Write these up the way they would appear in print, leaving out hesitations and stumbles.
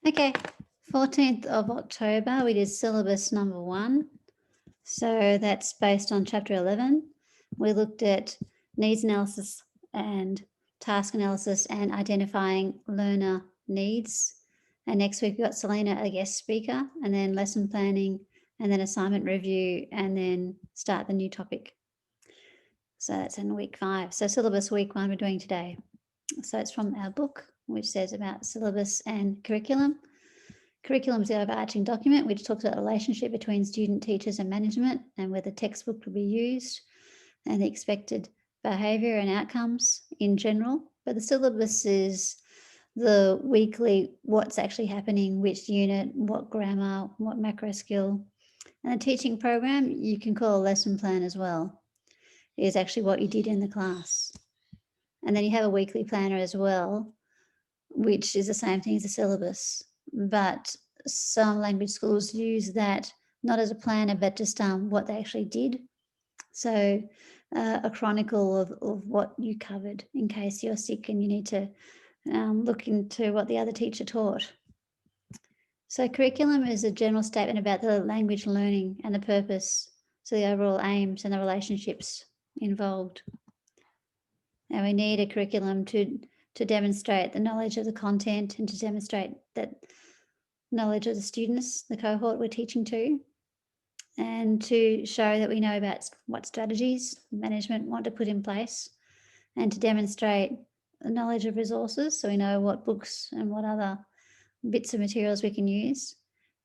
Okay, 14th of October, we did syllabus number 1. So that's based on chapter 11. We looked at needs analysis and task analysis and identifying learner needs. And next week we've got Selena, a guest speaker, and then lesson planning, and then assignment review, and then start the new topic. So that's in week 5. So syllabus week 1 we're doing today. So it's from our book, which says about syllabus and curriculum. Curriculum is the overarching document which talks about the relationship between student, teachers and management, and where the textbook will be used, and the expected behaviour and outcomes in general. But the syllabus is the weekly, what's actually happening, which unit, what grammar, what macro skill. And the teaching program you can call a lesson plan as well. It is actually what you did in the class. And then you have a weekly planner as well, which is the same thing as a syllabus. But some language schools use that not as a planner, but just what they actually did. So a chronicle of what you covered in case you're sick and you need to look into what the other teacher taught. So curriculum is a general statement about the language learning and the purpose, so the overall aims and the relationships involved. And we need a curriculum to demonstrate the knowledge of the content and to demonstrate that knowledge of the students, the cohort we're teaching to, and to show that we know about what strategies management want to put in place, and to demonstrate the knowledge of resources, so we know what books and what other bits of materials we can use,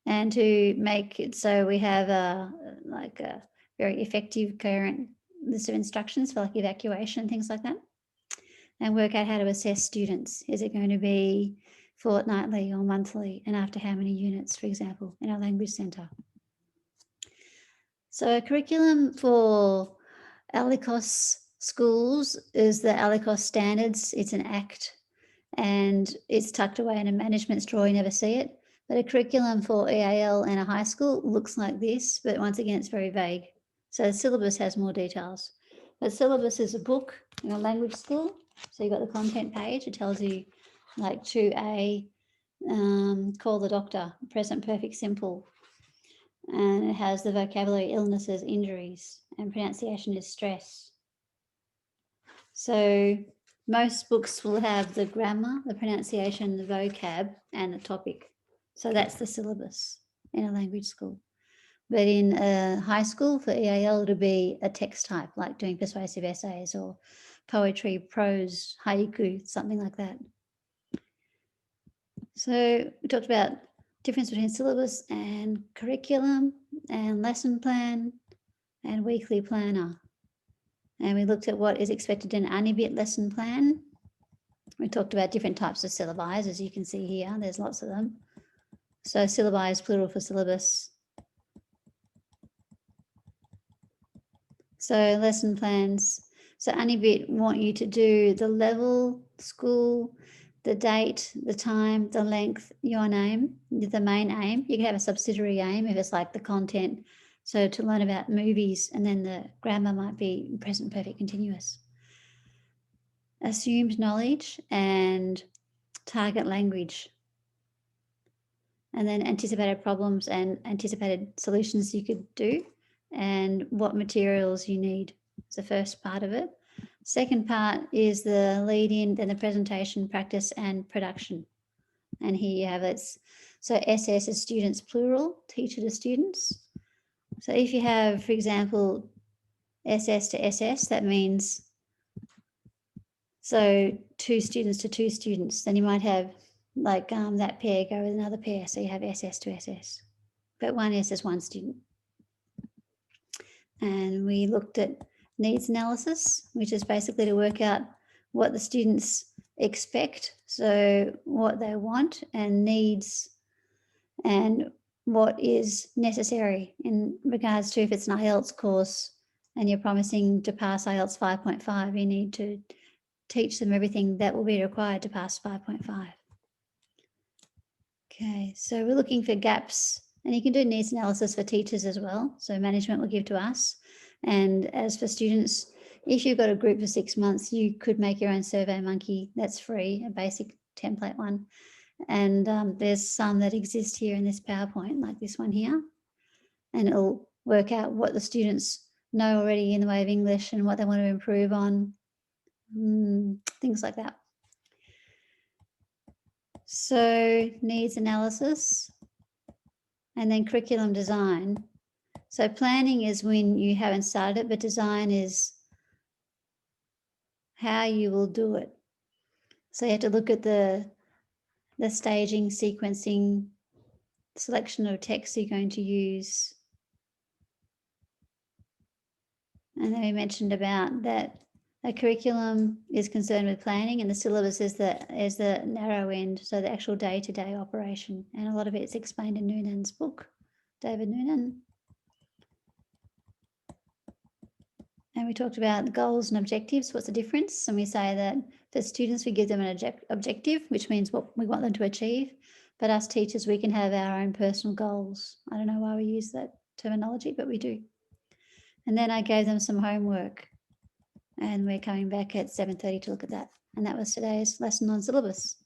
and to make it so we have a very effective, coherent list of instructions for like evacuation, things like that, and work out how to assess students. Is it going to be fortnightly or monthly, and after how many units, for example, in our language centre? So a curriculum for ALICOS schools is the ALICOS standards. It's an act and it's tucked away in a management drawer, you never see it. But a curriculum for EAL and a high school looks like this, but once again, it's very vague. So the syllabus has more details. But syllabus is a book in a language school. So you've got the content page. It tells you like 2A, call the doctor, present perfect simple. And it has the vocabulary, illnesses, injuries, and pronunciation is stress. So most books will have the grammar, the pronunciation, the vocab, and the topic. So that's the syllabus in a language school. But in a high school for EAL, it'll be a text type, like doing persuasive essays or poetry, prose, haiku, something like that. So we talked about difference between syllabus and curriculum and lesson plan and weekly planner. And we looked at what is expected in an ANIBIT lesson plan. We talked about different types of syllabi, as you can see here. There's lots of them. So syllabi is plural for syllabus. So lesson plans. So ANIBIT want you to do the level, school, the date, the time, the length, your name, the main aim. You can have a subsidiary aim if it's like the content. So to learn about movies, and then the grammar might be present perfect continuous. Assumed knowledge and target language. And then anticipated problems and anticipated solutions you could do, and what materials you need. It's the first part of it. Second part is the lead in, then the presentation, practice and production. And here you have it. So SS is students plural, teacher to students. So if you have, for example, SS to SS, that means so 2 students to 2 students. Then you might have like that pair go with another pair. So you have SS to SS, but one SS, 1 student. And we looked at needs analysis, which is basically to work out what the students expect, so what they want, and needs, and what is necessary in regards to if it's an IELTS course and you're promising to pass IELTS 5.5, you need to teach them everything that will be required to pass 5.5. Okay, so we're looking for gaps, and you can do needs analysis for teachers as well. So management will give to us. And as for students, if you've got a group for 6 months, you could make your own Survey Monkey. That's free, a basic template one. And there's some that exist here in this PowerPoint, like this one here. And it'll work out what the students know already in the way of English and what they want to improve on, things like that. So needs analysis and then curriculum design. So planning is when you haven't started it, but design is how you will do it. So you have to look at the staging, sequencing, selection of text you're going to use. And then we mentioned about that a curriculum is concerned with planning and the syllabus is the narrow end, so the actual day-to-day operation. And a lot of it's explained in Noonan's book, David Noonan. And we talked about goals and objectives. What's the difference? And we say that for students, we give them an objective, which means what we want them to achieve. But us teachers, we can have our own personal goals. I don't know why we use that terminology, but we do. And then I gave them some homework. And we're coming back at 7:30 to look at that. And that was today's lesson on syllabus.